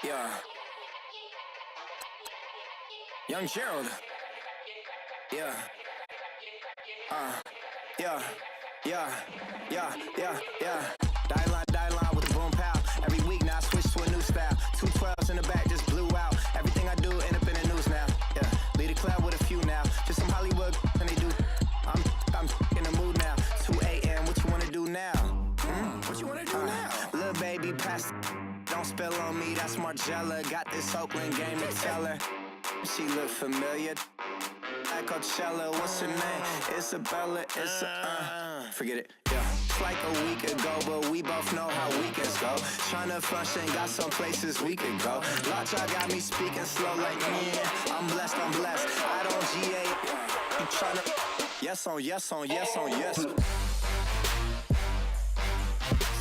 Yeah. Young Gerald. Yeah. Yeah. Die line with the boom pow. Every week now I switch to a new style. 212s in the back just blew out. Everything I do end up in the news now. Yeah. Lead a club with a few now. Just some Hollywood and they do. I'm in the mood now. 2 a.m. What you wanna do now? What you wanna do now? Little baby, pass. Don't spill on me. That's Margella. Got this Oakland game to tell her. She look familiar. Like Coachella, what's her name? Isabella, forget it, yeah. It's like a week ago, but we both know how weekends go. Tryna function, got some places we could go. Lot y'all got me speaking slow like, yeah, I'm blessed. I don't GA, you tryna, yes on yes.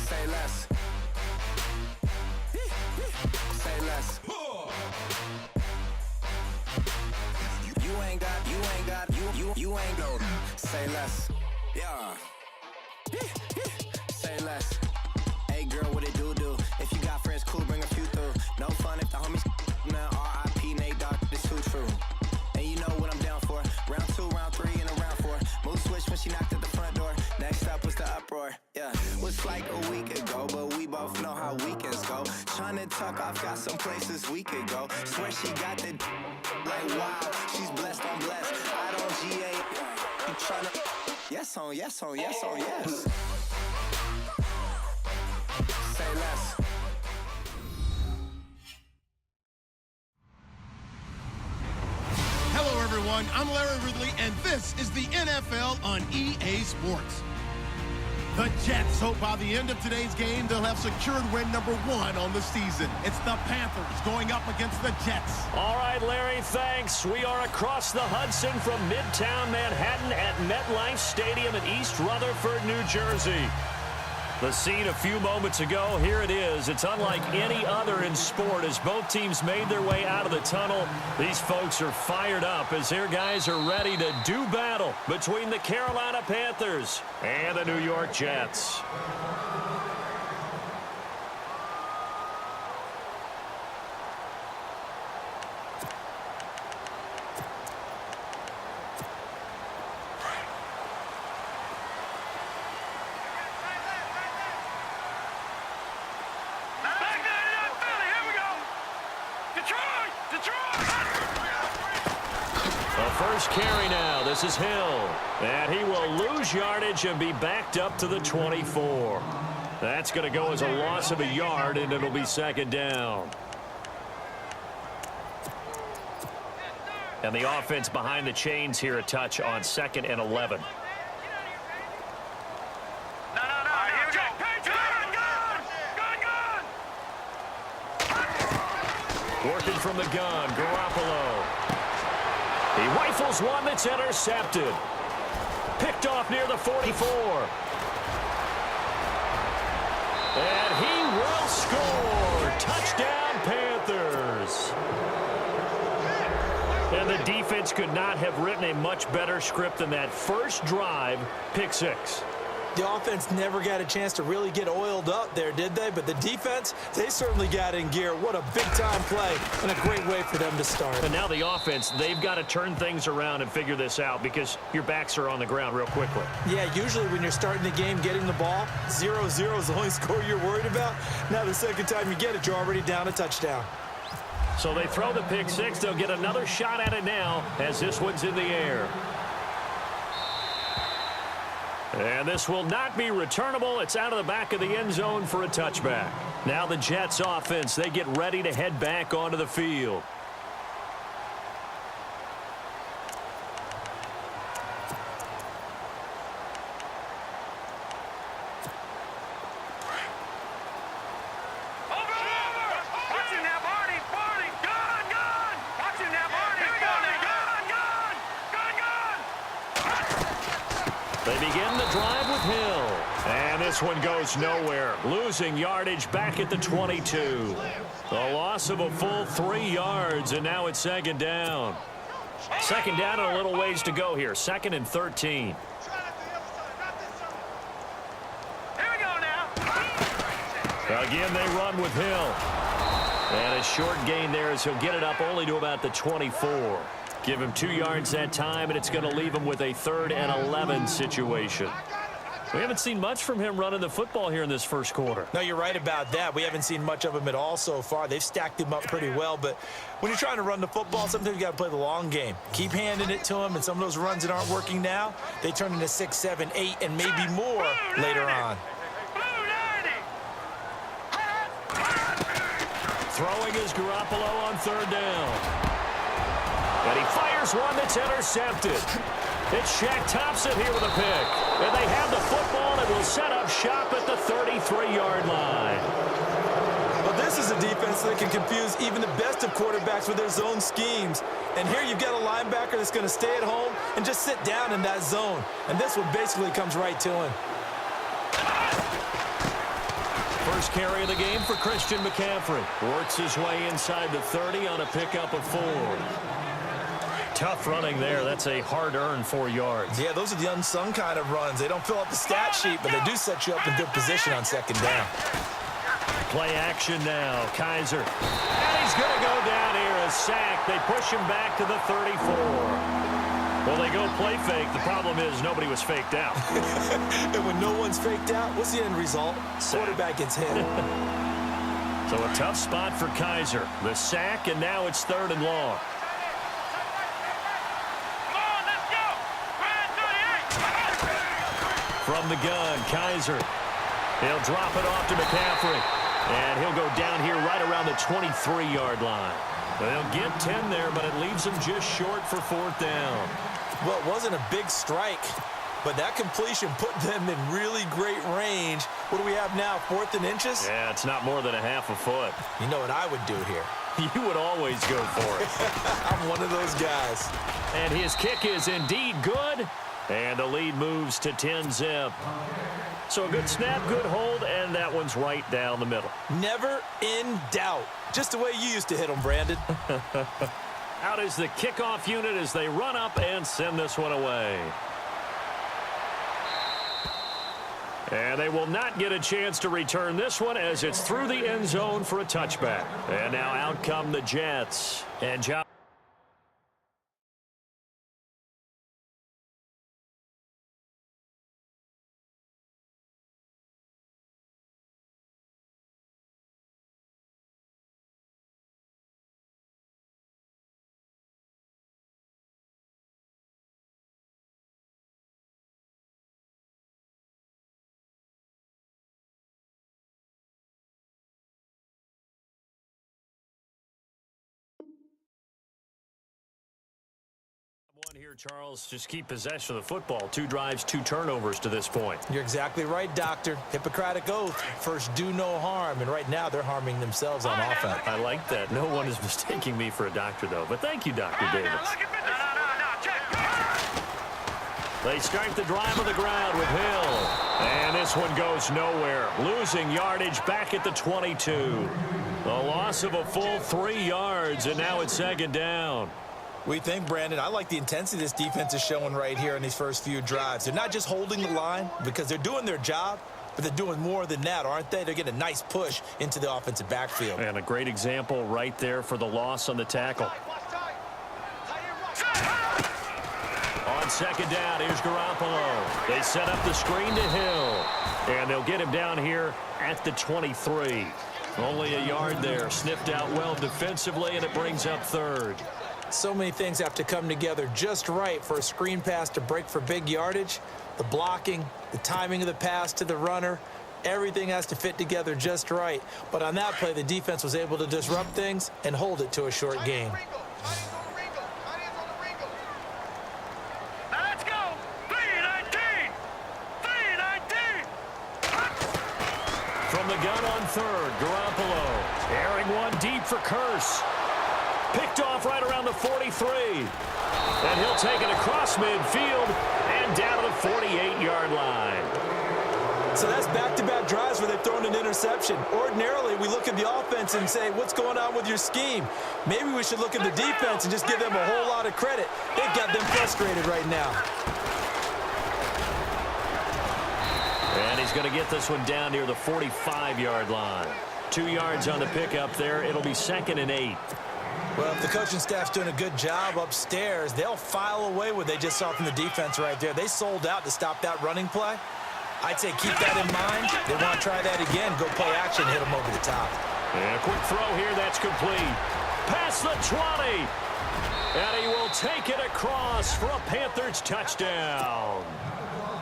Say less. Say less. You ain't go. Say less. Yeah. Say less. Hey girl, what it do? If you got friends, cool, bring a few through. No fun if the homies now R.I.P. Nate Dogg, this too true. And you know what I'm down for. Round 2, round 3, and a round 4. Mood switch when she knocked at the front door. Next up was the uproar. Yeah, was like a week ago, but we both know how weekends go. Tryna tuck off, got some places we could go. Swear she got the like wow, she's blessed. I don't GA. You tryna yes on yes. Say less. Hello, everyone. I'm Larry Ridley, and this is the NFL on EA Sports. The Jets hope by the end of today's game they'll have secured win number 1 on the season. It's the Panthers going up against the Jets. All right, Larry, thanks. We are across the Hudson from Midtown Manhattan at MetLife Stadium in East Rutherford, New Jersey. The scene a few moments ago, here it is. It's unlike any other in sport as both teams made their way out of the tunnel. These folks are fired up as their guys are ready to do battle between the Carolina Panthers and the New York Jets. First carry now. This is Hill. And he will lose yardage and be backed up to the 24. That's going to go as a loss of a yard, and it'll be second down. And the offense behind the chains here a touch on 2nd and 11. Working from the gun, Garoppolo. He rifles one that's intercepted. Picked off near the 44. And he will score. Touchdown, Panthers. And the defense could not have written a much better script than that first drive, pick 6. The offense never got a chance to really get oiled up there, did they? But the defense, they certainly got in gear. What a big-time play and a great way for them to start. And now the offense, they've got to turn things around and figure this out because your backs are on the ground real quickly. Yeah, usually when you're starting the game, getting the ball, 0-0 is the only score you're worried about. Now the second time you get it, you're already down a touchdown. So they throw the pick 6. They'll get another shot at it now as this one's in the air. And this will not be returnable. It's out of the back of the end zone for a touchback. Now the Jets offense, they get ready to head back onto the field. They begin the drive with Hill. And this one goes nowhere. Losing yardage back at the 22. A loss of a full 3 yards, and now it's second down. Second down and a little ways to go here. 2nd and 13. Here we go now. Again, they run with Hill. And a short gain there as he'll get it up only to about the 24. Give him 2 yards that time, and it's going to leave him with a 3rd and 11 situation. We haven't seen much from him running the football here in this first quarter. No, you're right about that. We haven't seen much of him at all so far. They've stacked him up pretty well, but when you're trying to run the football, sometimes you got to play the long game. Keep handing it to him, and some of those runs that aren't working now, they turn into 6, 7, 8, and maybe more later on. Throwing is Garoppolo on 3rd down. And he fires one that's intercepted. It's Shaq Thompson here with a pick. And they have the football and will set up shop at the 33-yard line. Well, this is a defense that can confuse even the best of quarterbacks with their zone schemes. And here you've got a linebacker that's going to stay at home and just sit down in that zone. And this one basically comes right to him. First carry of the game for Christian McCaffrey. Works his way inside the 30 on a pickup of 4. Tough running there. That's a hard-earned 4 yards. Yeah, those are the unsung kind of runs. They don't fill up the stat sheet, but they do set you up in good position on 2nd down. Play action now. Kaiser. And he's going to go down here. A sack. They push him back to the 34. Well, they go play fake. The problem is nobody was faked out. And when no one's faked out, what's the end result? Quarterback gets hit. So a tough spot for Kaiser. The sack, and now it's 3rd and long. From the gun, Kaiser. He'll drop it off to McCaffrey. And he'll go down here right around the 23-yard line. They'll get 10 there, but it leaves them just short for 4th down. Well, it wasn't a big strike, but that completion put them in really great range. What do we have now, 4th and inches? Yeah, it's not more than a half a foot. You know what I would do here? You would always go for it. I'm one of those guys. And his kick is indeed good. And the lead moves to 10-zip. So a good snap, good hold, and that one's right down the middle. Never in doubt. Just the way you used to hit them, Brandon. Out is the kickoff unit as they run up and send this one away. And they will not get a chance to return this one as it's through the end zone for a touchback. And now out come the Jets. And John. One here, Charles. Just keep possession of the football. 2 drives, 2 turnovers to this point. You're exactly right, Doctor. Hippocratic oath. First, do no harm. And right now, they're harming themselves on offense. I like that. No one is mistaking me for a doctor, though. But thank you, Dr. Davis. They start the drive on the ground with Hill. And this one goes nowhere. Losing yardage back at the 22. A loss of a full 3 yards, and now it's 2nd down. What do you think, Brandon? I like the intensity this defense is showing right here in these first few drives. They're not just holding the line because they're doing their job, but they're doing more than that, aren't they? They're getting a nice push into the offensive backfield. And a great example right there for the loss on the tackle. On 2nd down, here's Garoppolo. They set up the screen to Hill. And they'll get him down here at the 23. Only a yard there. Sniffed out well defensively, and it brings up 3rd. So many things have to come together just right for a screen pass to break for big yardage. The blocking, the timing of the pass to the runner, everything has to fit together just right. But on that play, the defense was able to disrupt things and hold it to a short gain. Let's go! 3-19! 3-19! From the gun on 3rd, Garoppolo. Airing one deep for Curse. Picked off right around the 43. And he'll take it across midfield and down to the 48-yard line. So that's back-to-back drives where they've thrown an interception. Ordinarily, we look at the offense and say, what's going on with your scheme? Maybe we should look at the defense and just give them a whole lot of credit. They've got them frustrated right now. And he's going to get this one down near the 45-yard line. 2 yards on the pickup there. It'll be 2nd and 8. Well, if the coaching staff's doing a good job upstairs, they'll file away what they just saw from the defense right there. They sold out to stop that running play. I'd say keep that in mind. They want to try that again. Go play action, hit them over the top. And a quick throw here. That's complete. Past the 20. And he will take it across for a Panthers touchdown.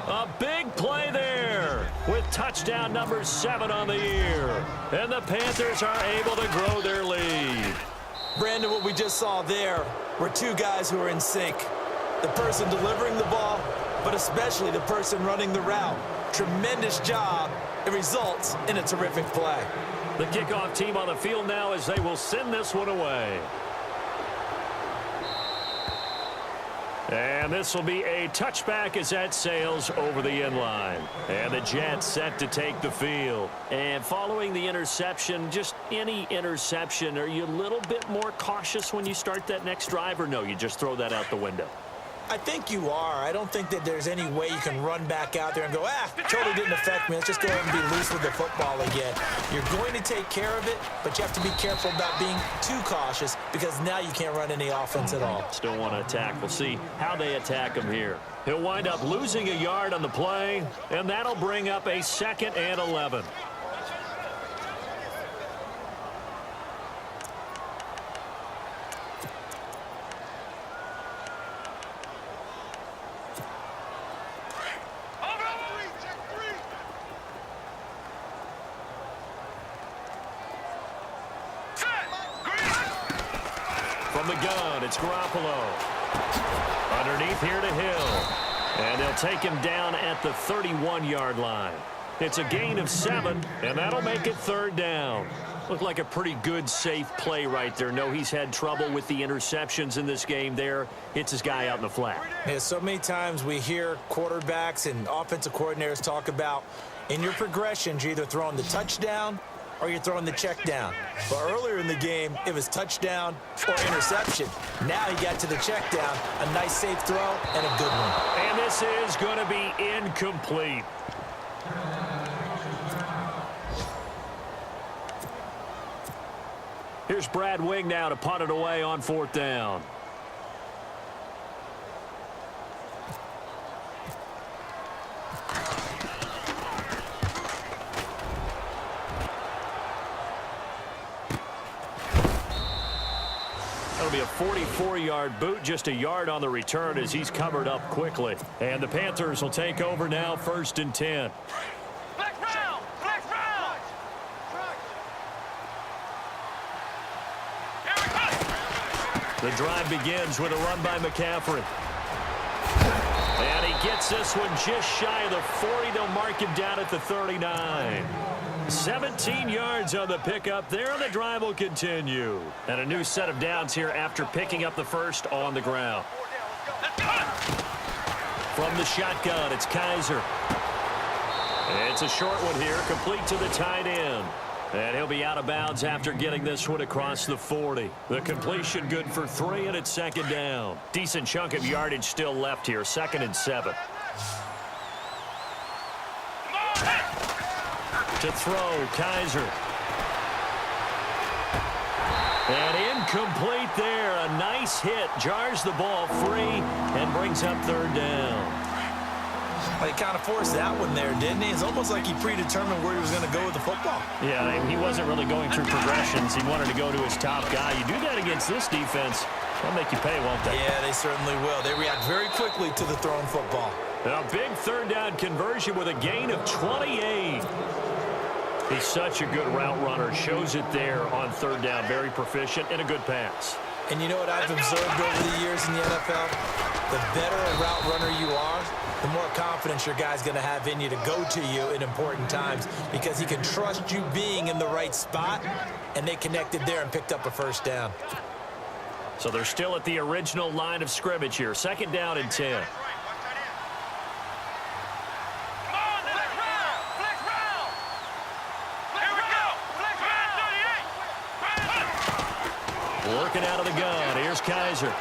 A big play there with touchdown number 7 on the year. And the Panthers are able to grow their lead. Brandon, what we just saw there were 2 guys who are in sync. The person delivering the ball, but especially the person running the route. Tremendous job. It results in a terrific play. The kickoff team on the field now as they will send this one away. And this will be a touchback as that sails over the end line. And the Jets set to take the field. And following the interception, just any interception, are you a little bit more cautious when you start that next drive, or no, you just throw that out the window? I think you are. I don't think that there's any way you can run back out there and go, totally didn't affect me. Let's just go ahead and be loose with the football again. You're going to take care of it, but you have to be careful about being too cautious because now you can't run any offense at all. Still want to attack. We'll see how they attack him here. He'll wind up losing a yard on the play, and that'll bring up a 2nd and 11. From the gun, it's Garoppolo. Underneath here to Hill. And they'll take him down at the 31-yard line. It's a gain of 7, and that'll make it 3rd down. Looked like a pretty good, safe play right there. No, he's had trouble with the interceptions in this game there. Hits his guy out in the flat. Yeah, so many times we hear quarterbacks and offensive coordinators talk about in your progressions, you're either throwing the touchdown or you're throwing the check down. But earlier in the game, it was touchdown or interception. Now he got to the check down, a nice safe throw, and a good one. And this is going to be incomplete. Here's Brad Wing now to punt it away on 4th down. That'll be a 44-yard boot, just a yard on the return as he's covered up quickly. And the Panthers will take over now, 1st and 10. Black round! Black round! Here we go! The drive begins with a run by McCaffrey. And he gets this one just shy of the 40. They'll mark him down at the 39. 17 yards on the pickup there, and the drive will continue. And a new set of downs here after picking up the first on the ground. From the shotgun, it's Kaiser. It's a short one here, complete to the tight end. And he'll be out of bounds after getting this one across the 40. The completion good for 3, and it's 2nd down. Decent chunk of yardage still left here, 2nd and 7. To throw, Kaiser. And incomplete there. A nice hit. Jars the ball free and brings up 3rd down. Well, he kind of forced that one there, didn't he? It's almost like he predetermined where he was going to go with the football. Yeah, he wasn't really going through progressions. He wanted to go to his top guy. You do that against this defense, they'll make you pay, won't they? Yeah, they certainly will. They react very quickly to the thrown football. A big 3rd down conversion with a gain of 28. He's such a good route runner. Shows it there on 3rd down. Very proficient and a good pass. And you know what I've observed over the years in the NFL? The better a route runner you are, the more confidence your guy's going to have in you to go to you in important times because he can trust you being in the right spot, and they connected there and picked up a 1st down. So they're still at the original line of scrimmage here. 2nd down and 10. Working out of the gun. Here's Kaiser.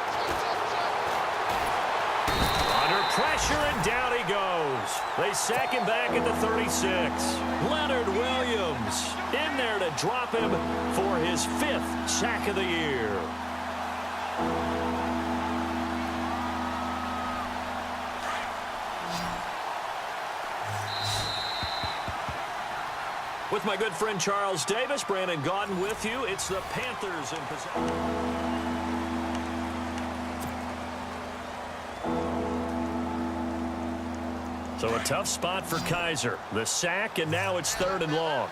Under pressure, and down he goes. They sack him back at the 36. Leonard Williams in there to drop him for his 5th sack of the year. With my good friend Charles Davis, Brandon Gaudin with you. It's the Panthers in possession. So a tough spot for Kaiser. The sack, and now it's 3rd and long.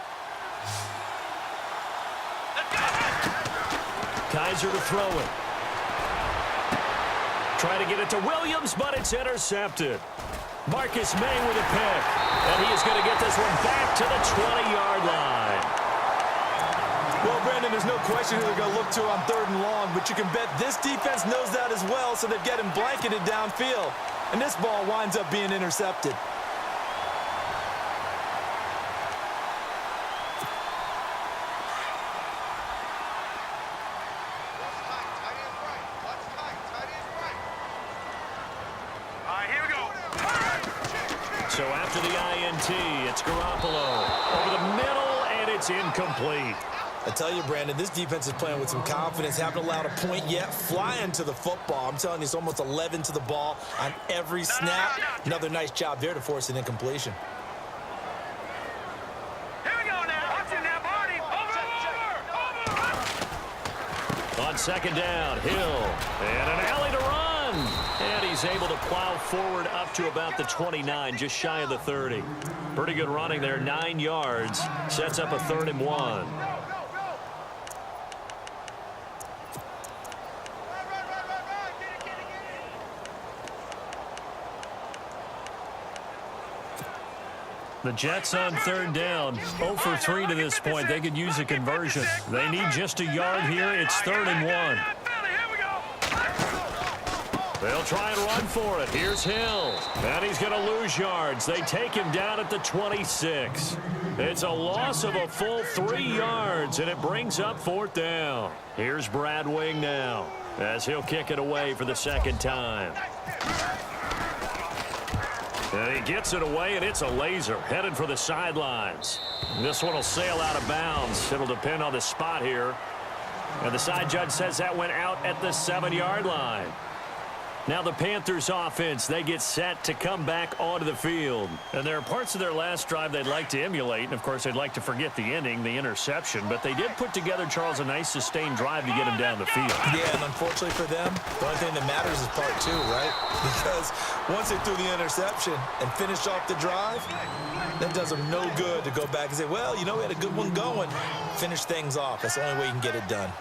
Kaiser to throw it. Try to get it to Williams, but it's intercepted. Marcus May with a pick. And he is going to get this one back to the 20-yard line. Well, Brandon, there's no question who they're going to look to on 3rd and long, but you can bet this defense knows that as well, so they're getting blanketed downfield. And this ball winds up being intercepted. So after the INT, it's Garoppolo over the middle, and it's incomplete. I tell you, Brandon, this defense is playing with some confidence. Haven't allowed a point yet. Flying to the football. I'm telling you, it's almost 11 to the ball on every snap. Another nice job there to force an incompletion. Here we go now. Watch it now, Barney. Over. On 2nd down, Hill. And an alley to run. And he's able to plow forward up to about the 29, just shy of the 30. Pretty good running there, 9 yards. Sets up a 3rd and 1. The Jets on 3rd down, 0 for 3 to this point. They could use a conversion. They need just a yard here. It's 3rd and 1. They'll try and run for it. Here's Hill. And he's going to lose yards. They take him down at the 26. It's a loss of a full 3 yards, and it brings up 4th down. Here's Brad Wing now as he'll kick it away for the 2nd time. And he gets it away, and it's a laser headed for the sidelines. This one will sail out of bounds. It'll depend on the spot here. And the side judge says that went out at the 7-yard line. Now the Panthers offense, they get set to come back onto the field. And there are parts of their last drive they'd like to emulate. And, of course, they'd like to forget the ending, the interception. But they did put together, Charles, a nice sustained drive to get him down the field. Yeah, and unfortunately for them, the only thing that matters is part 2, right? Because once they threw the interception and finished off the drive, that does them no good to go back and say, well, you know, we had a good one going. Finish things off. That's the only way you can get it done.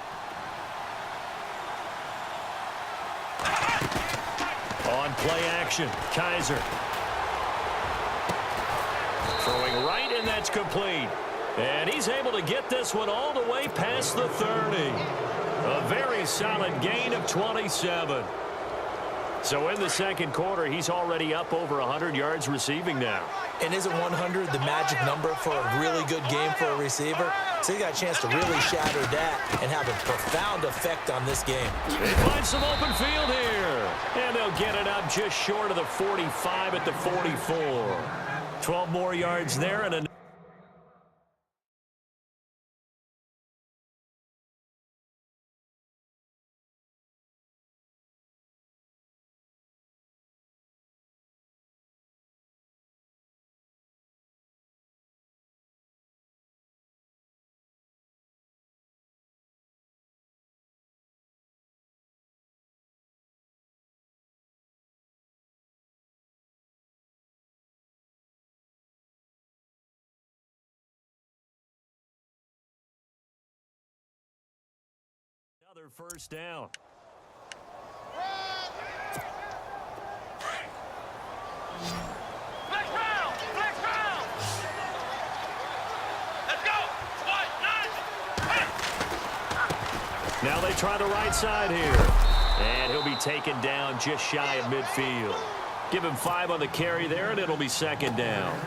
On play action, Kaiser. Throwing right, and that's complete. And he's able to get this one all the way past the 30. A very solid gain of 27. So in the 2nd quarter, he's already up over 100 yards receiving now. And isn't 100 the magic number for a really good game for a receiver? So he got a chance to really shatter that and have a profound effect on this game. They find some open field here. And they'll get it up just short of the 45 at the 44. 12 more yards there and a another 1st down. Flex round. Flex round. Let's go. What? Nine. Now they try the right side here. And he'll be taken down just shy of midfield. Give him 5 on the carry there, and it'll be 2nd down.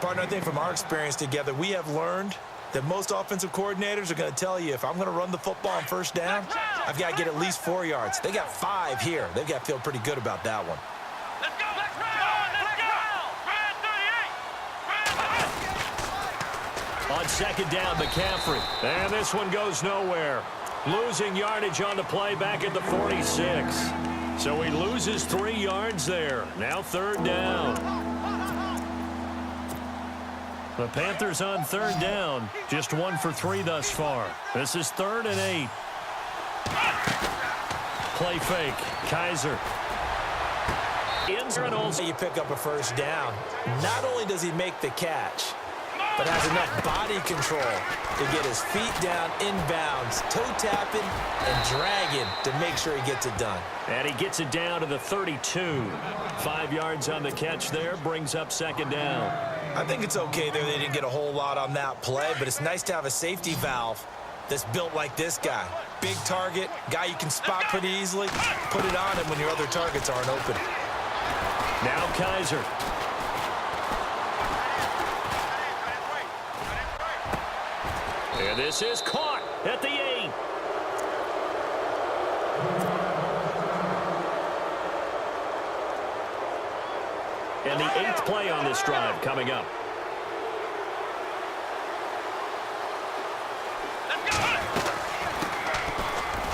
Partner, I think from our experience together, we have learned that most offensive coordinators are going to tell you, if I'm going to run the football on 1st down, I've got to get at least 4 yards. They got 5 here. They've got to feel pretty good about that one. Let's go. On second down, McCaffrey. And this one goes nowhere. Losing yardage on the play back at the 46. So he loses 3 yards there. Now third down. The Panthers on third down. Just 1 for 3 thus far. This is 3rd and 8. Play fake. Kaiser. You pick up a first down. Not only does he make the catch, but has enough body control to get his feet down inbounds, toe tapping and dragging to make sure he gets it done. And he gets it down to the 32. 5 yards on the catch there, brings up second down. I think it's okay there. They didn't get a whole lot on that play, but it's nice to have a safety valve that's built like this guy. Big target, guy you can spot pretty easily. Put it on him when your other targets aren't open. Now Kaiser. And this is caught at the 8. And the 8th play on this drive coming up.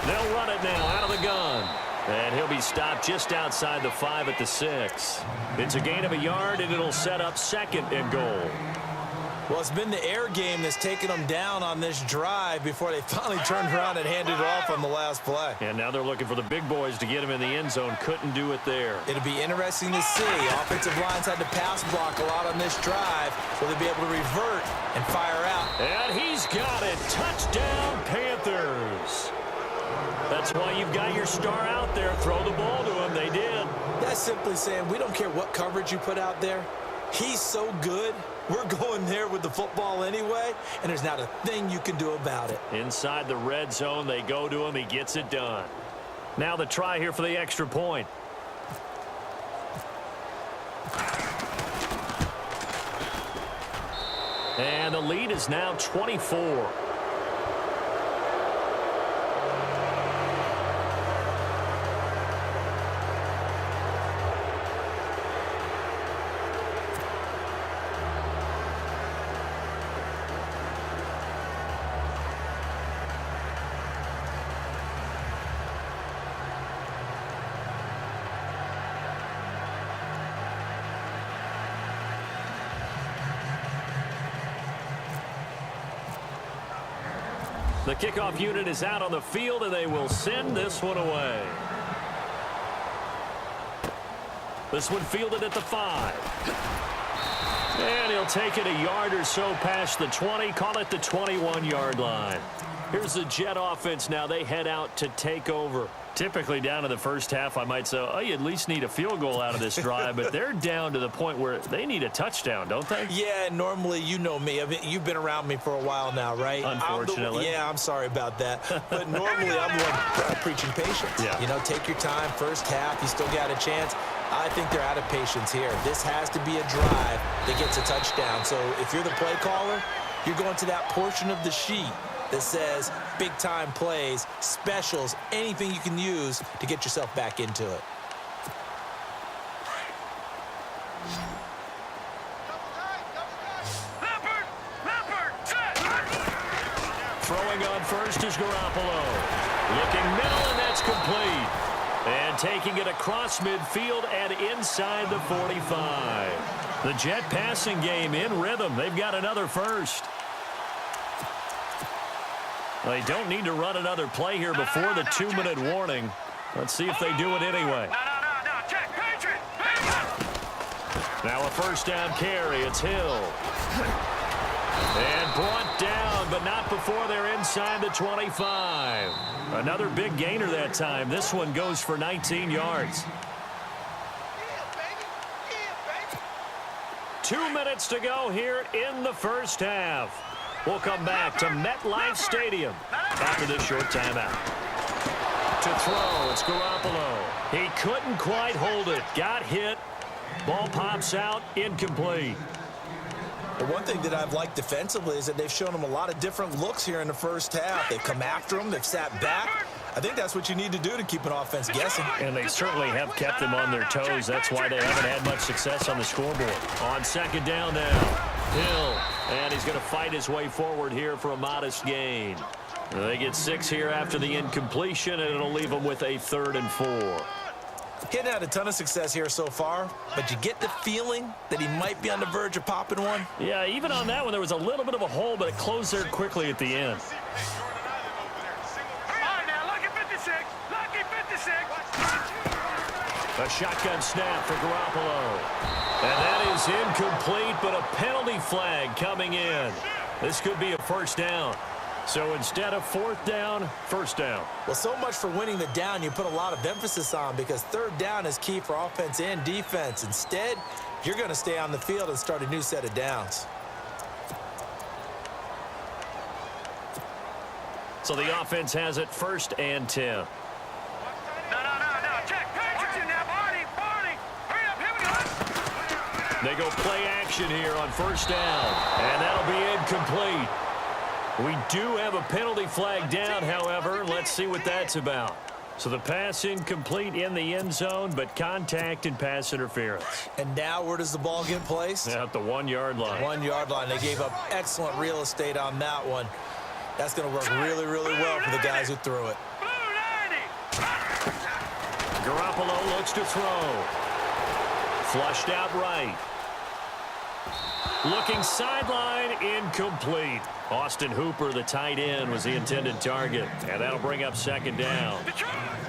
They'll run it now out of the gun. And he'll be stopped just outside the 5 at the 6. It's a gain of a yard, and it'll set up 2nd and goal. Well, it's been the air game that's taken them down on this drive before they finally turned around and handed it off on the last play. And now they're looking for the big boys to get him in the end zone. Couldn't do it there. It'll be interesting to see. Offensive lines had to pass block a lot on this drive, so they'll be able to revert and fire out. And he's got it. Touchdown, Panthers. That's why you've got your star out there. Throw the ball to him. They did. That's simply saying we don't care what coverage you put out there. He's so good. We're going there with the football anyway, and there's not a thing you can do about it. Inside the red zone, they go to him. He gets it done. Now the try here for the extra point. And the lead is now 24. The kickoff unit is out on the field, and they will send this one away. This one fielded at the 5. And he'll take it a yard or so past the 20, call it the 21-yard line. Here's the Jet offense now. They head out to take over. Typically down in the first half, I might say, oh, you at least need a field goal out of this drive, but they're down to the point where they need a touchdown, don't they? Yeah, normally, you know me. I mean, you've been around me for a while now, right? Unfortunately. I'm sorry about that. But normally, I'm the one preaching patience. Yeah. You know, take your time. First half, you still got a chance. I think they're out of patience here. This has to be a drive that gets a touchdown. So if you're the play caller, you're going to that portion of the sheet that says big-time plays, specials, anything you can use to get yourself back into it. Throwing on first is Garoppolo. Looking middle, and that's complete. And taking it across midfield and inside the 45. The Jet passing game in rhythm. They've got another first. They don't need to run another play here before the 2-minute warning. Let's see if they do it anyway. No, check, Patriot. Now a first down carry. It's Hill. And brought down, but not before they're inside the 25. Another big gainer that time. This one goes for 19 yards. 2 minutes to go here in the first half. We'll come back to MetLife Stadium after this short timeout. To throw, it's Garoppolo. He couldn't quite hold it. Got hit. Ball pops out, incomplete. The one thing that I've liked defensively is that they've shown them a lot of different looks here in the first half. They've come after them. They've sat back. I think that's what you need to do to keep an offense guessing. And they certainly have kept them on their toes. That's why they haven't had much success on the scoreboard. On second down now. Hill, and he's going to fight his way forward here for a modest gain. They get 6 here after the incompletion, and it'll leave them with a 3rd and 4. He hadn't had a ton of success here so far, but you get the feeling that he might be on the verge of popping one. Yeah, even on that one, there was a little bit of a hole, but it closed there quickly at the end. All right, now, lucky 56. Lucky 56. A shotgun snap for Garoppolo. And that is incomplete, but a penalty flag coming in. This could be a first down. So instead of 4th down, 1st down. Well, so much for winning the down you put a lot of emphasis on, because 3rd down is key for offense and defense. Instead, you're going to stay on the field and start a new set of downs. So the offense has it 1st and 10. No. Check. Watch it now, Barney. Hurry up, here we go. They go play action here on 1st down, and that'll be incomplete. We do have a penalty flag down, however. Let's see what that's about. So the pass incomplete in the end zone, but contact and pass interference. And now where does the ball get placed? At the 1-yard line. 1-yard line. They gave up excellent real estate on that one. That's going to work really, really well for the guys who threw it. Blue 90. Garoppolo looks to throw. Flushed out right. Looking sideline, incomplete. Austin Hooper, the tight end, was the intended target. And that'll bring up 2nd down.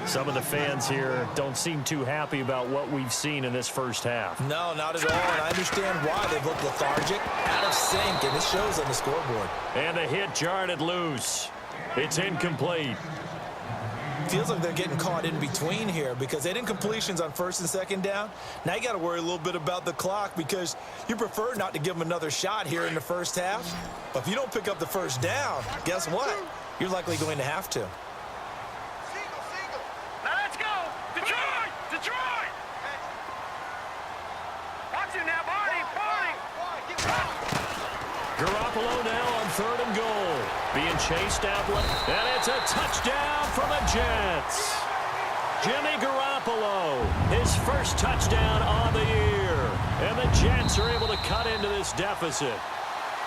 Some of the fans here don't seem too happy about what we've seen in this first half. No, not at all, and I understand why. They've looked lethargic, out of sync, and it shows on the scoreboard. And the hit jarred it loose. It's incomplete. Feels like they're getting caught in between here, because they didn't completions on 1st and 2nd down. Now you got to worry a little bit about the clock, because you prefer not to give them another shot here in the first half. But if you don't pick up the 1st down, guess what? You're likely going to have to. Now let's go. Detroit. Watch it now, Barney. Garoppolo now on 3rd and goal. Being chased out left. And it's a touchdown for the Jets. Jimmy Garoppolo, his first touchdown on the year. And the Jets are able to cut into this deficit.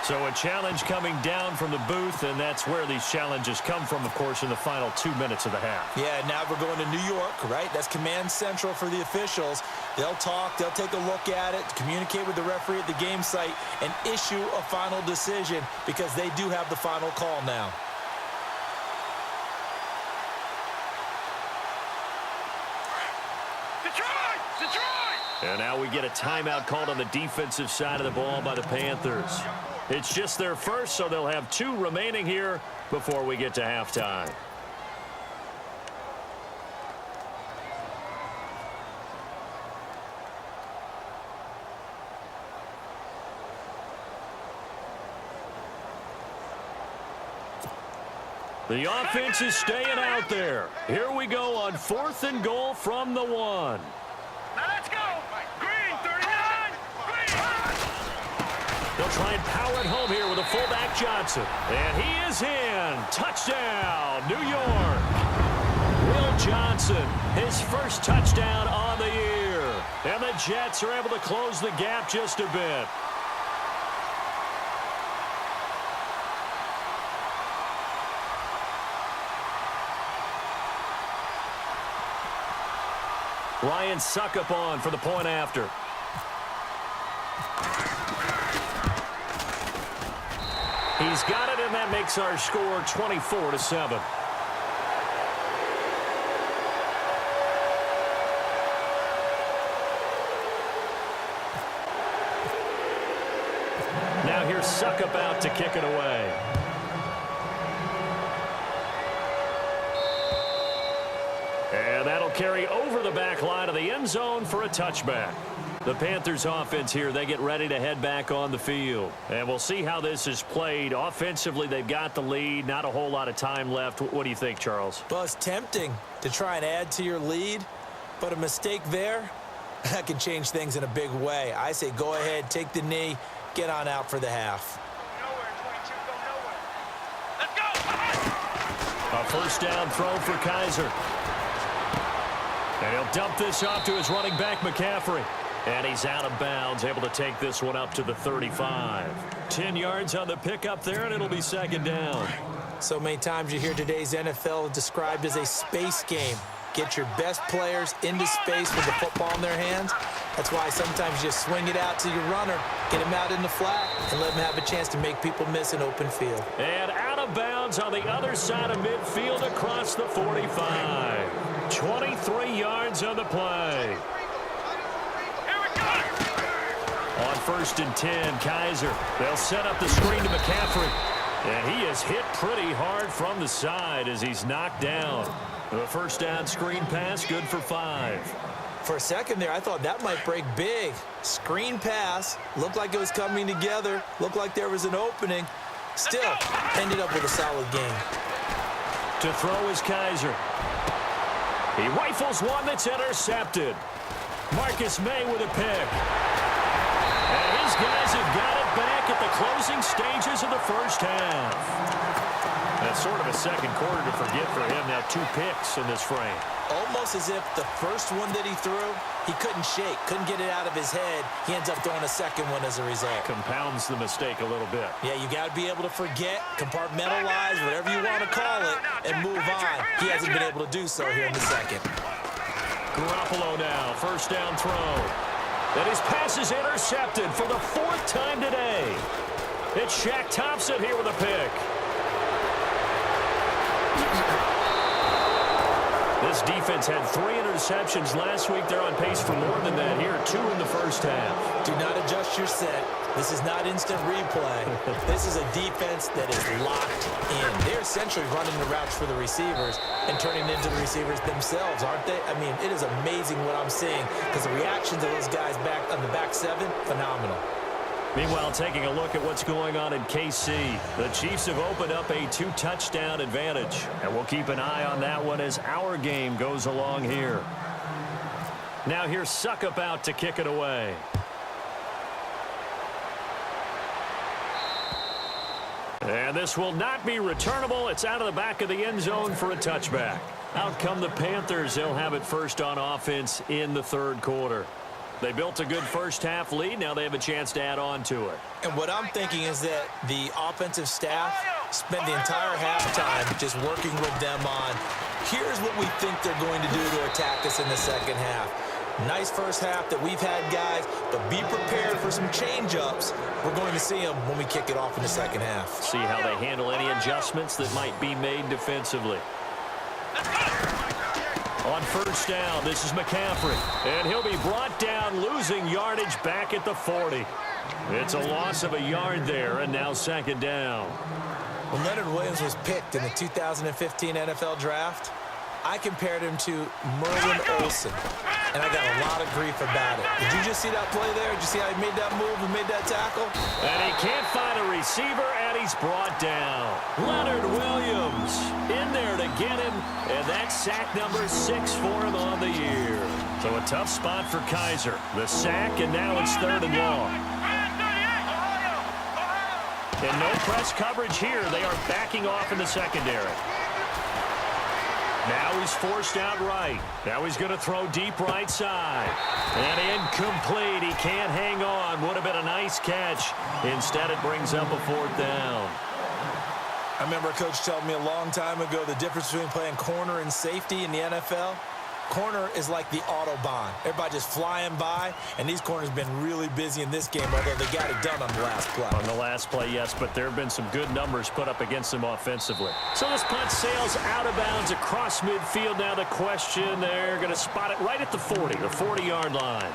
So a challenge coming down from the booth, and that's where these challenges come from, of course, in the final 2 minutes of the half. Yeah, now we're going to New York, right? That's command central for the officials. They'll talk, they'll take a look at it, communicate with the referee at the game site, and issue a final decision, because they do have the final call now. Detroit! And now we get a timeout called on the defensive side of the ball by the Panthers. It's just their first, so they'll have 2 remaining here before we get to halftime. The offense is staying out there. Here we go on 4th and goal from the 1. Now let's go. Green, 39. Green. They'll try and power it home here with a fullback Johnson. And he is in. Touchdown, New York. Will Johnson, his first touchdown on the year. And the Jets are able to close the gap just a bit. Ryan Suckup on for the point after. He's got it, and that makes our score 24-7. Now here's Suckup out to kick it away. And that'll carry over the back line of the end zone for a touchback. The Panthers offense here, they get ready to head back on the field. And we'll see how this is played. Offensively, they've got the lead. Not a whole lot of time left. What do you think, Charles? Well, it's tempting to try and add to your lead, but a mistake there, that can change things in a big way. I say go ahead, take the knee, get on out for the half. A first down throw for Kaiser. And he'll dump this off to his running back, McCaffrey. And he's out of bounds, able to take this one up to the 35. 10 yards on the pickup there, and it'll be second down. So many times you hear today's NFL described as a space game. Get your best players into space with the football in their hands. That's why sometimes you just swing it out to your runner, get him out in the flat, and let him have a chance to make people miss an open field. And out of bounds on the other side of midfield across the 45. 23 yards on the play. On 1st and 10, Kaiser. They'll set up the screen to McCaffrey. And he is hit pretty hard from the side as he's knocked down. The first down screen pass, good for 5. For a second there, I thought that might break big. Screen pass, looked like it was coming together, looked like there was an opening. Still, ended up with a solid game. To throw is Kaiser. He rifles one that's intercepted. Marcus May with a pick. And his guys have got it back at the closing stages of the first half. That's sort of a second quarter to forget for him. Now 2 picks in this frame. Almost as if the first one that he threw, he couldn't shake, couldn't get it out of his head. He ends up throwing a second one as a result. Compounds the mistake a little bit. Yeah, you got to be able to forget, compartmentalize, whatever you want to call it, and move on. He hasn't been able to do so here in the second. Garoppolo now, first down throw. And his pass is intercepted for the 4th time today. It's Shaq Thompson here with a pick. This defense had 3 interceptions last week. They're on pace for more than that here. 2 in the first half. Do not adjust your set. This is not instant replay. This is a defense that is locked in. They're essentially running the routes for the receivers and turning into the receivers themselves, aren't they? I mean, it is amazing what I'm seeing because the reactions of those guys back on the back 7, phenomenal. Meanwhile, taking a look at what's going on in KC. The Chiefs have opened up a 2-touchdown advantage. And we'll keep an eye on that one as our game goes along here. Now here's Suckup out to kick it away. And this will not be returnable. It's out of the back of the end zone for a touchback. Out come the Panthers. They'll have it first on offense in the 3rd quarter. They built a good first half lead. Now they have a chance to add on to it. And what I'm thinking is that the offensive staff spent the entire halftime just working with them on, here's what we think they're going to do to attack us in the second half. Nice first half that we've had, guys, but be prepared for some change-ups. We're going to see them when we kick it off in the second half. See how they handle any adjustments that might be made defensively. On first down, this is McCaffrey. And he'll be brought down, losing yardage back at the 40. It's a loss of a yard there, and now second down. When Leonard Williams was picked in the 2015 NFL Draft, I compared him to Merlin Olsen, and I got a lot of grief about it. Did you just see that play there? Did you see how he made that move and made that tackle? And he can't find a receiver, and he's brought down. Leonard Williams in there to get him, and that's sack number 6 for him on the year. So a tough spot for Kaiser. The sack, and now it's 3rd and long. And no press coverage here. They are backing off in the secondary. Now he's forced out right. Now he's going to throw deep right side. And incomplete. He can't hang on. Would have been a nice catch. Instead, it brings up a 4th down. I remember a coach telling me a long time ago the difference between playing corner and safety in the NFL. Corner is like the Autobahn. Everybody just flying by, and these corners have been really busy in this game, although they got it done on the last play. On the last play, yes, but there have been some good numbers put up against them offensively. So this punt sails out of bounds across midfield. Now the question, they're going to spot it right at the 40, the 40-yard line.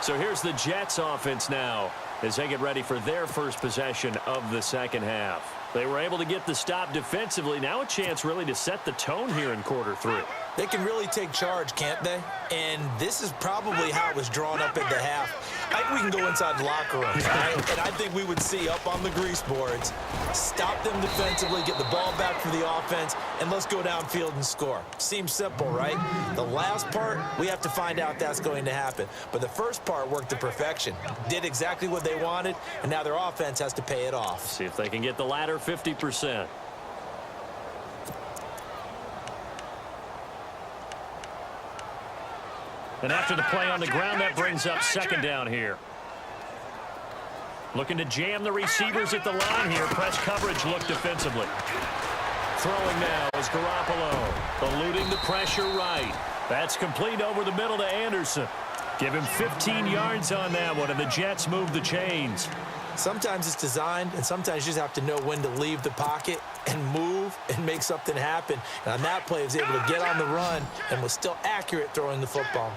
So here's the Jets offense now as they get ready for their first possession of the second half. They were able to get the stop defensively. Now a chance really to set the tone here in quarter 3. They can really take charge, can't they? And this is probably how it was drawn up at the half. I think we can go inside the locker room, right? And I think we would see up on the grease boards, stop them defensively, get the ball back for the offense, and let's go downfield and score. Seems simple, right? The last part, we have to find out if that's going to happen. But the first part worked to perfection. Did exactly what they wanted, and now their offense has to pay it off. See if they can get the latter 50%. And after the play on the ground, that brings up second down here. Looking to jam the receivers at the line here. Press coverage look defensively. Throwing now is Garoppolo. Eluding the pressure right. That's complete over the middle to Anderson. Give him 15 yards on that one, and the Jets move the chains. Sometimes it's designed, and sometimes you just have to know when to leave the pocket and move and make something happen. And on that play, he was able to get on the run and was still accurate throwing the football.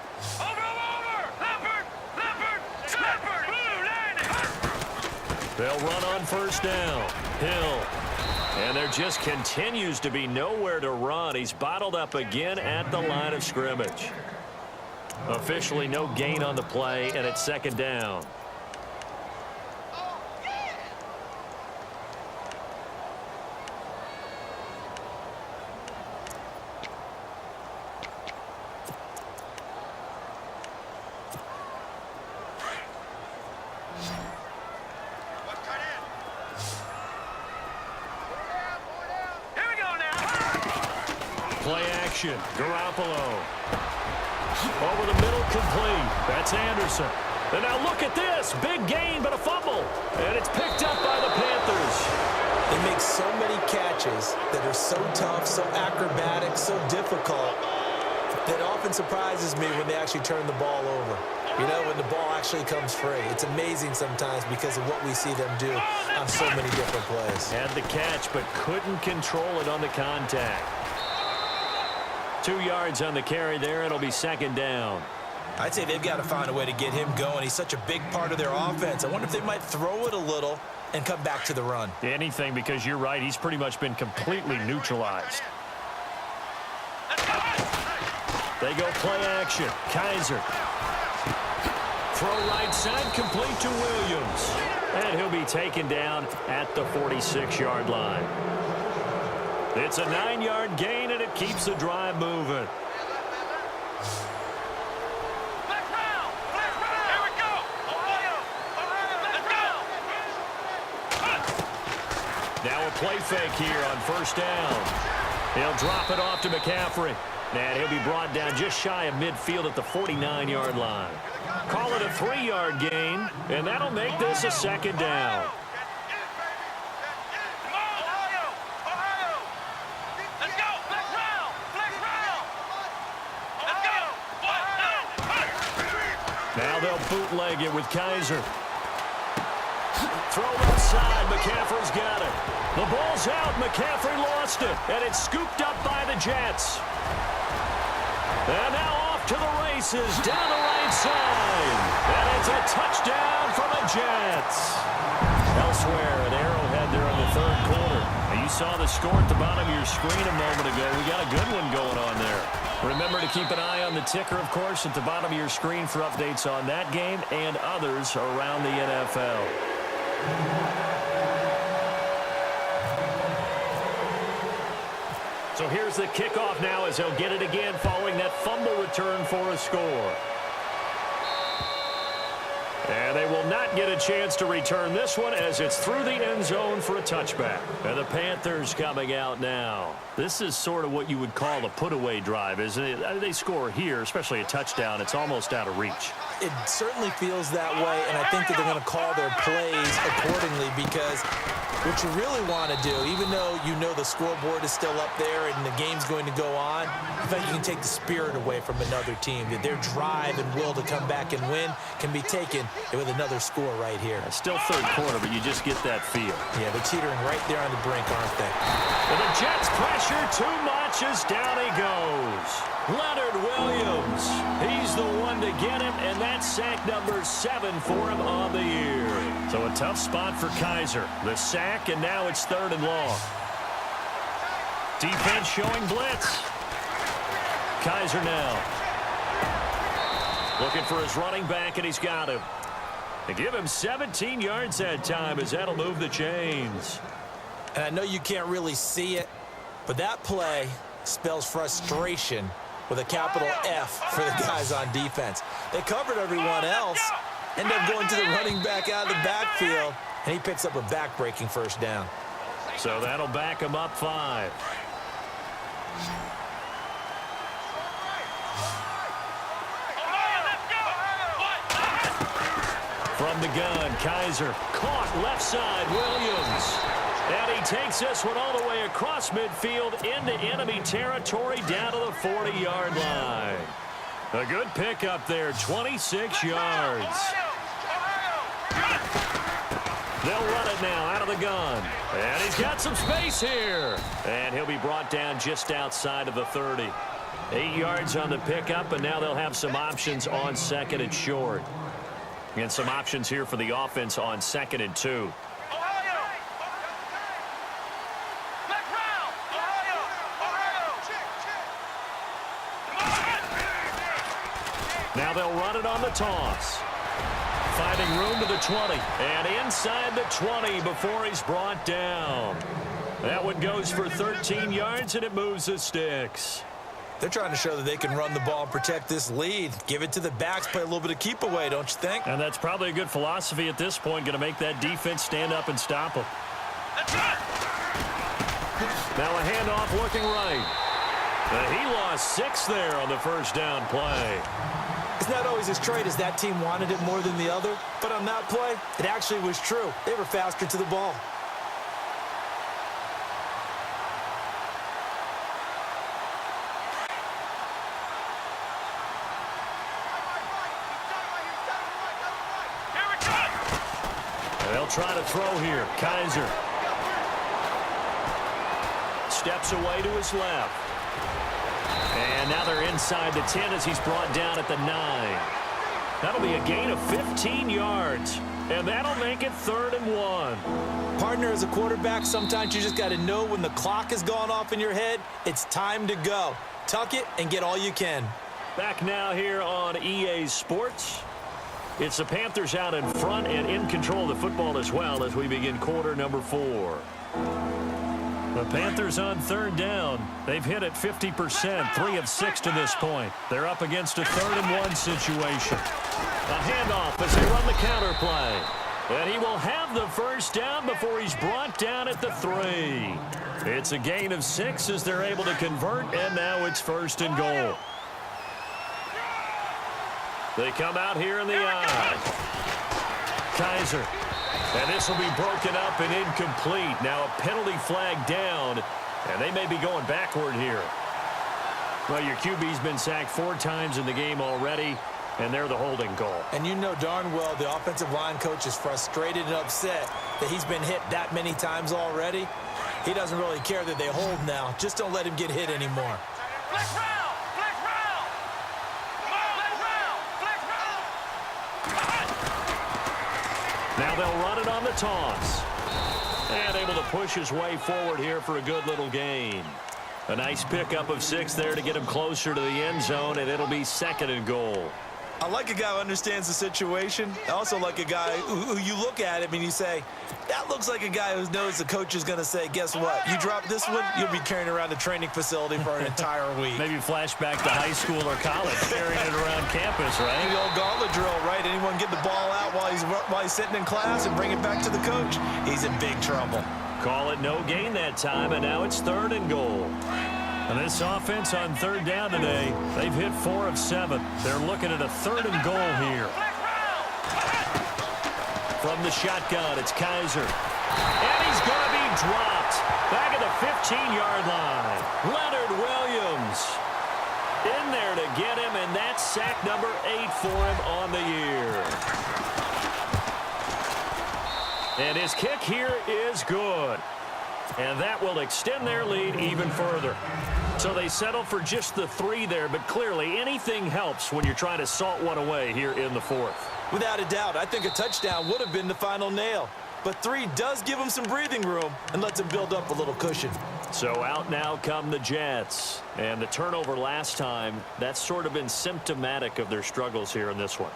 They'll run on first down. Hill. And there just continues to be nowhere to run. He's bottled up again at the line of scrimmage. Officially no gain on the play, and it's second down. Play action. Garoppolo. Over the middle, complete. That's Anderson. And now look at this. Big gain, but a fumble. And it's picked up by the Panthers. They make so many catches that are so tough, so acrobatic, so difficult, that often surprises me when they actually turn the ball over. You know, when the ball actually comes free. It's amazing sometimes because of what we see them do on so many different plays. Had the catch, but couldn't control it on the contact. 2 yards on the carry there. It'll be second down. I'd say they've got to find a way to get him going. He's such a big part of their offense. I wonder if they might throw it a little and come back to the run. Anything, because you're right. He's pretty much been completely neutralized. They go play action. Kaiser. Throw right side, complete to Williams. And he'll be taken down at the 46-yard line. It's a 9-yard gain, and it keeps the drive moving. Now a play fake here on first down. He'll drop it off to McCaffrey. And he'll be brought down just shy of midfield at the 49-yard line. Call it a 3-yard gain, and that'll make this a second down. Now they'll bootleg it with Kaiser. Throw left side. McCaffrey's got it. The ball's out. McCaffrey lost it. And it's scooped up by the Jets. And now off to the races down the right side. And it's a touchdown for the Jets. Elsewhere at Arrowhead there in the third quarter. Now you saw the score at the bottom of your screen a moment ago. We got a good one going on there. Remember to keep an eye on the ticker, of course, at the bottom of your screen for updates on that game and others around the NFL. So here's the kickoff now as he'll get it again following that fumble return for a score. And they will not get a chance to return this one as it's through the end zone for a touchback. And the Panthers coming out now. This is sort of what you would call a put-away drive, isn't it? They score here, especially a touchdown. It's almost out of reach. It certainly feels that way, and I think that they're going to call their plays accordingly because what you really want to do, even though you know the scoreboard is still up there and the game's going to go on, I think you can take the spirit away from another team, that their drive and will to come back and win can be taken with another score right here. Still third quarter, but you just get that feel. Yeah, they're teetering right there on the brink, aren't they? And the Jets pressure too much as down he goes. Leonard Williams, he's the one to get him, and that's sack number 7 for him on the year. So a tough spot for Kaiser. The sack, and now it's 3rd and long. Defense showing blitz. Kaiser now. Looking for his running back, and he's got him. They give him 17 yards that time as that'll move the chains. And I know you can't really see it, but that play spells frustration with a capital F for the guys on defense. They covered everyone else, end up going to the running back out of the backfield, and he picks up a back-breaking first down. So that'll back him up 5. from the gun. Kaiser caught left side. Williams. And he takes this one all the way across midfield into enemy territory down to the 40-yard line. A good pickup there, 26 yards. They'll run it now out of the gun. And he's got some space here. And he'll be brought down just outside of the 30. 8 yards on the pickup, and now they'll have some options on second and short. And some options here for the offense on 2nd and 2. Now they'll run it on the toss. Finding room to the 20. And inside the 20 before he's brought down. That one goes for 13 yards, and it moves the sticks. They're trying to show that they can run the ball and protect this lead. Give it to the backs, play a little bit of keep away, don't you think? And that's probably a good philosophy at this point, going to make that defense stand up and stop them. Now a handoff looking right. He lost 6 there on the first down play. It's not always as straight as that team wanted it more than the other, but on that play, it actually was true. They were faster to the ball. They'll try to throw here. Kaiser steps away to his left. And now they're inside the 10 as he's brought down at the 9. That'll be a gain of 15 yards. And that'll make it 3rd and 1. Partner, as a quarterback, sometimes you just got to know when the clock has gone off in your head, it's time to go. Tuck it and get all you can. Back now here on EA Sports. It's the Panthers out in front and in control of the football as well as we begin quarter number 4. The Panthers on 3rd down. They've hit it 50%, 3 of 6 to this point. They're up against a 3rd and 1 situation. A handoff as they run the counter play. And he will have the first down before he's brought down at the 3. It's a gain of 6 as they're able to convert, and now it's 1st and goal. They come out here in the eye. Kaiser. And this will be broken up and incomplete. Now a penalty flag down, and they may be going backward here. Well, your QB's been sacked 4 times in the game already, and they're the holding call. And you know darn well the offensive line coach is frustrated and upset that he's been hit that many times already. He doesn't really care that they hold now. Just don't let him get hit anymore. Now they'll run it on the toss. And able to push his way forward here for a good little gain. A nice pickup of 6 there to get him closer to the end zone, and it'll be 2nd and goal. I like a guy who understands the situation. I also like a guy who you look at him and you say, that looks like a guy who knows the coach is going to say, guess what? You drop this one, you'll be carrying around a training facility for an entire week. Maybe flashback to high school or college, carrying it around campus, right? The old gauntlet drill, right? Anyone get the ball out while he's sitting in class and bring it back to the coach? He's in big trouble. Call it no gain that time, and now it's 3rd and goal. And this offense on 3rd down today, they've hit 4 of 7. They're looking at a 3rd and goal here. From the shotgun, it's Kaiser. And he's going to be dropped back at the 15-yard line. Leonard Williams in there to get him, and that's sack number 8 for him on the year. And his kick here is good. And that will extend their lead even further. So they settle for just the 3 there, but clearly anything helps when you're trying to salt one away here in the 4th. Without a doubt, I think a touchdown would have been the final nail. But 3 does give them some breathing room and lets them build up a little cushion. So out now come the Jets. And the turnover last time, that's sort of been symptomatic of their struggles here in this one.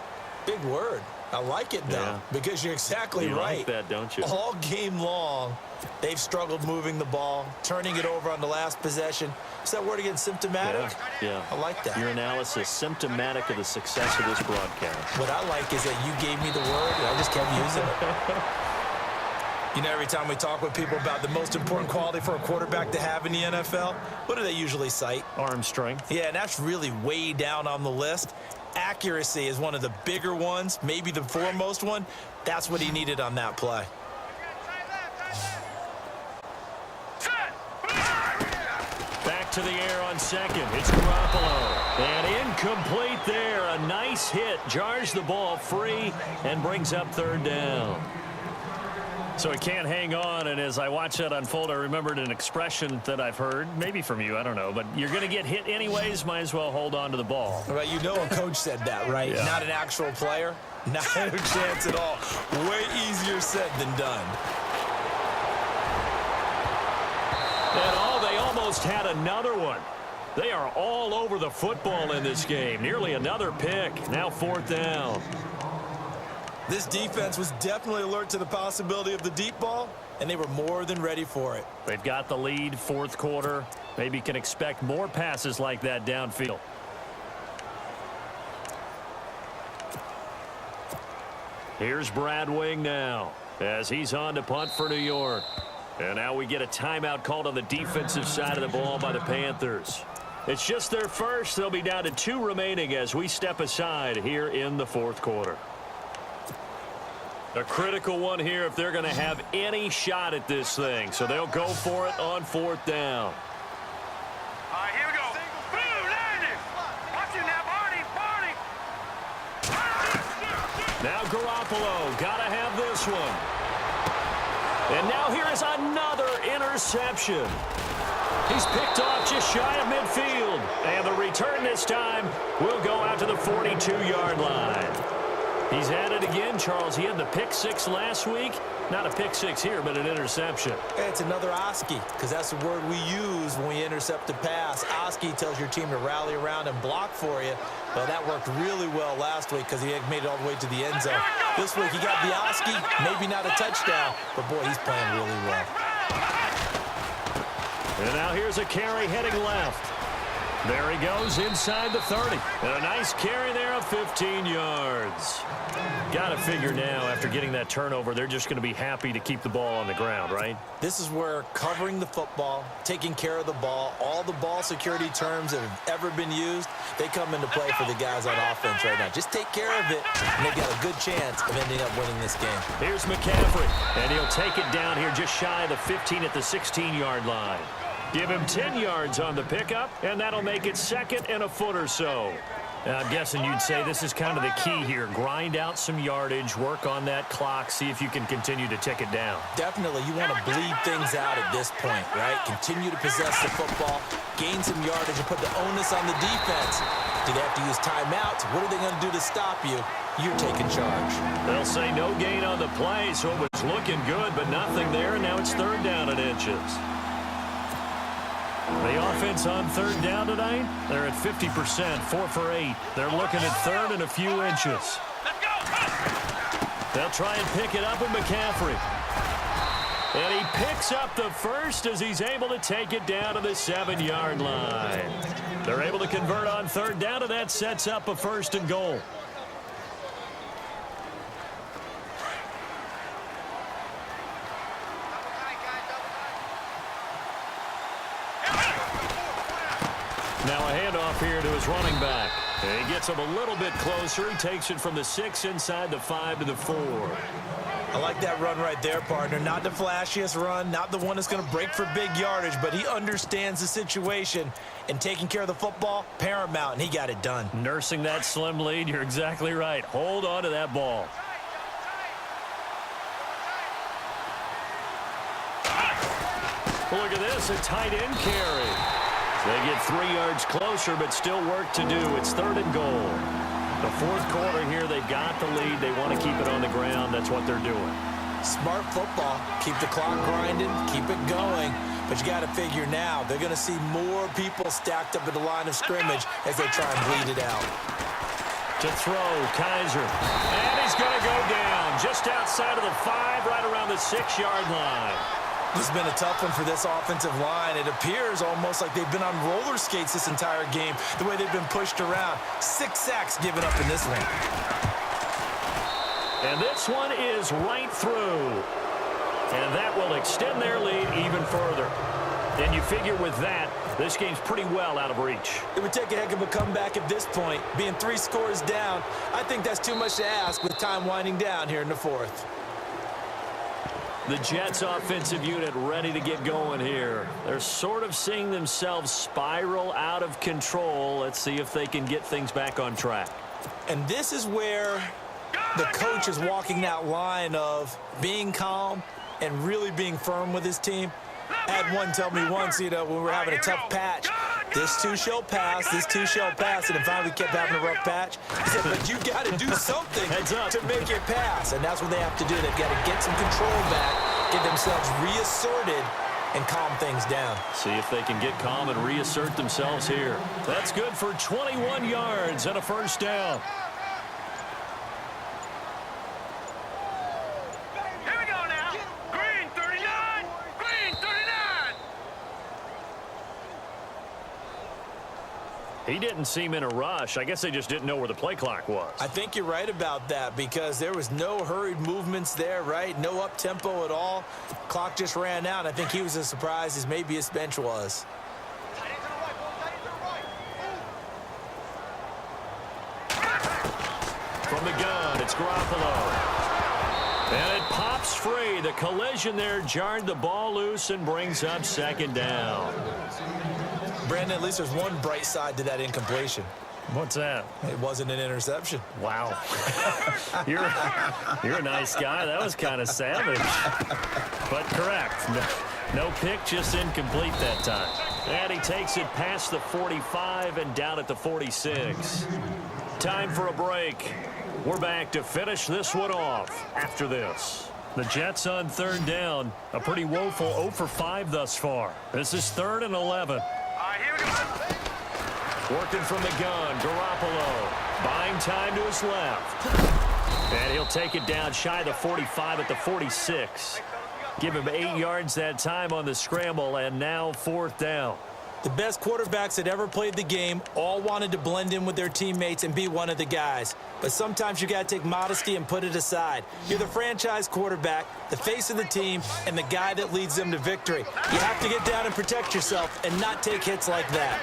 Big word. I like it, though, because you're exactly right. You like that, don't you? All game long, they've struggled moving the ball, turning it over on the last possession. Is that word again, symptomatic? Yeah. I like that. Your analysis, symptomatic of the success of this broadcast. What I like is that you gave me the word, and I just kept using it. You know, every time we talk with people about the most important quality for a quarterback to have in the NFL, what do they usually cite? Arm strength. Yeah, and that's really way down on the list. accuracy is one of the bigger ones, maybe the foremost one. That's what he needed on that play. Back to the air on second. It's Garoppolo. And incomplete there. A nice hit. Jars the ball free and brings up third down. So he can't hang on, and as I watch that unfold, I remembered an expression that I've heard, maybe from you, I don't know, but you're going to get hit anyways, might as well hold on to the ball. Well, you know a coach said that, right? Yeah. Not an actual player. Not a chance at all. Way easier said than done. And they almost had another one. They are all over the football in this game. Nearly another pick. Now fourth down. This defense was definitely alert to the possibility of the deep ball, and they were more than ready for it. They've got the lead, fourth quarter. Maybe can expect more passes like that downfield. Here's Brad Wing now as he's on to punt for New York. And now we get a timeout called on the defensive side of the ball by the Panthers. It's just their first. They'll be down to 2 remaining as we step aside here in the fourth quarter. A critical one here if they're going to have any shot at this thing. So they'll go for it on fourth down. All right, here we go. Boom, landed. Watch it now, Barney. Now Garoppolo, got to have this one. And now here is another interception. He's picked off just shy of midfield. And the return this time will go out to the 42-yard line. He's at it again, Charles. He had the pick 6 last week. Not a pick 6 here, but an interception. It's another Oski, because that's the word we use when we intercept a pass. Oski tells your team to rally around and block for you. Well, that worked really well last week because he had made it all the way to the end zone. This week he got the Oski, maybe not a touchdown, but boy, he's playing really well. And now here's a carry heading left. There he goes inside the 30. And a nice carry there of 15 yards. Got to figure now, after getting that turnover, they're just going to be happy to keep the ball on the ground, right? This is where covering the football, taking care of the ball, all the ball security terms that have ever been used, they come into play for the guys on offense right now. Just take care of it, and they've got a good chance of ending up winning this game. Here's McCaffrey, and he'll take it down here just shy of the 15 at the 16-yard line. Give him 10 yards on the pickup, and that'll make it second and a foot or so. Now, I'm guessing you'd say this is kind of the key here. Grind out some yardage, work on that clock, see if you can continue to tick it down. Definitely. You want to bleed things out at this point, right? Continue to possess the football, gain some yardage, and put the onus on the defense. Do they have to use timeouts? What are they going to do to stop you? You're taking charge. They'll say no gain on the play, so it was looking good, but nothing there, and now it's third down and inches. The offense on third down tonight, they're at 50%, 4 for 8. They're looking at third and a few inches. They'll try and pick it up with McCaffrey. And he picks up the first as he's able to take it down to the 7-yard line. They're able to convert on third down, and that sets up a first and goal. Now a handoff here to his running back. And he gets him a little bit closer. He takes it from the 6 inside the 5 to the 4. I like that run right there, partner. Not the flashiest run, not the one that's going to break for big yardage, but he understands the situation, and taking care of the football, paramount, and he got it done. Nursing that slim lead, you're exactly right. Hold on to that ball. Look at this, a tight end carry. They get 3 yards closer, but still work to do. It's third and goal. The fourth quarter here, they've got the lead. They want to keep it on the ground. That's what they're doing. Smart football. Keep the clock grinding, keep it going. But you got to figure now, they're going to see more people stacked up at the line of scrimmage as they try and bleed it out. To throw, Kaiser. And he's going to go down just outside of the 5, right around the 6-yard line. This has been a tough one for this offensive line. It appears almost like they've been on roller skates this entire game, the way they've been pushed around. 6 sacks given up in this one. And this one is right through. And that will extend their lead even further. And you figure with that, This game's pretty well out of reach. It would take a heck of a comeback at this point. Being 3 scores down, I think that's too much to ask with time winding down here in the 4th. The Jets offensive unit ready to get going here. They're sort of seeing themselves spiral out of control. Let's see if they can get things back on track. And this is where the coach is walking that line of being calm and really being firm with his team. I had one tell me once, when we were having a tough patch, this too shall pass, this too shall pass, and then finally we kept having a rough patch. He said, but you got to do something to make it pass, and that's what they have to do. They've got to get some control back, get themselves reasserted, and calm things down. See if they can get calm and reassert themselves here. That's good for 21 yards and a first down. Here we go now. Green 39. Green 39. He didn't seem in a rush. I guess they just didn't know where the play clock was. I think you're right about that because there was no hurried movements there, right? No up-tempo at all. Clock just ran out. I think he was as surprised as maybe his bench was. From the gun, it's Garoppolo. And it pops free. The collision there jarred the ball loose and brings up second down. Brandon, at least there's one bright side to that incompletion. What's that? It wasn't an interception. Wow. You're a nice guy. That was kind of savage. But correct. No pick, just incomplete that time. And he takes it past the 45 and down at the 46. Time for a break. We're back to finish this one off after this. The Jets on third down. A pretty woeful 0 for 5 thus far. This is 3rd and 11. Here we go. Working from the gun, Garoppolo buying time to his left. And he'll take it down shy of the 45 at the 46. Give him 8 yards that time on the scramble, and now 4th down. The best quarterbacks that ever played the game all wanted to blend in with their teammates and be one of the guys. But sometimes you got to take modesty and put it aside. You're the franchise quarterback, the face of the team, and the guy that leads them to victory. You have to get down and protect yourself and not take hits like that.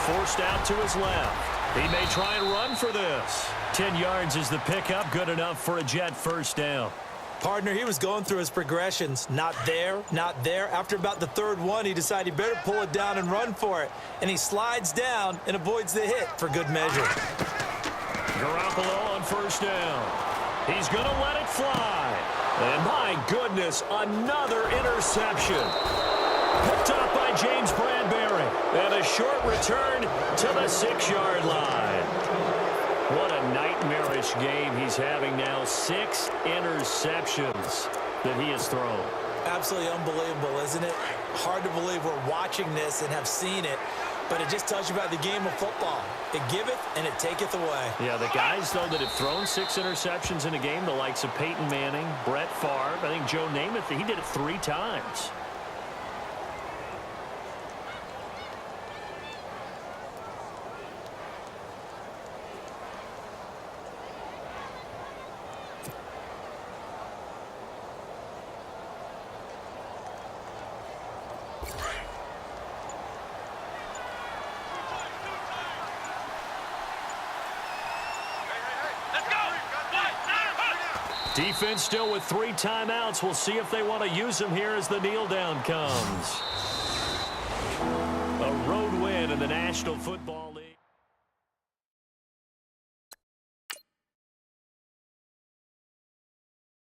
Forced out to his left. He may try and run for this. 10 yards is the pickup, good enough for a Jet first down. Partner, he was going through his progressions. Not there, not there. After about the 3rd one, he decided he better pull it down and run for it. And he slides down and avoids the hit for good measure. Garoppolo on first down. He's going to let it fly. And my goodness, another interception. Picked up by James Bradbury. And a short return to the 6-yard line. What a nightmarish game he's having now. 6 interceptions that he has thrown. Absolutely unbelievable, isn't it? Hard to believe we're watching this and have seen it, but it just tells you about the game of football. It giveth and it taketh away. Yeah, the guys, though, that have thrown 6 interceptions in a game, the likes of Peyton Manning, Brett Favre, I think Joe Namath, he did it 3 times. Defense still with 3 timeouts. We'll see if they want to use them here as the kneel down comes. A road win in the National Football League.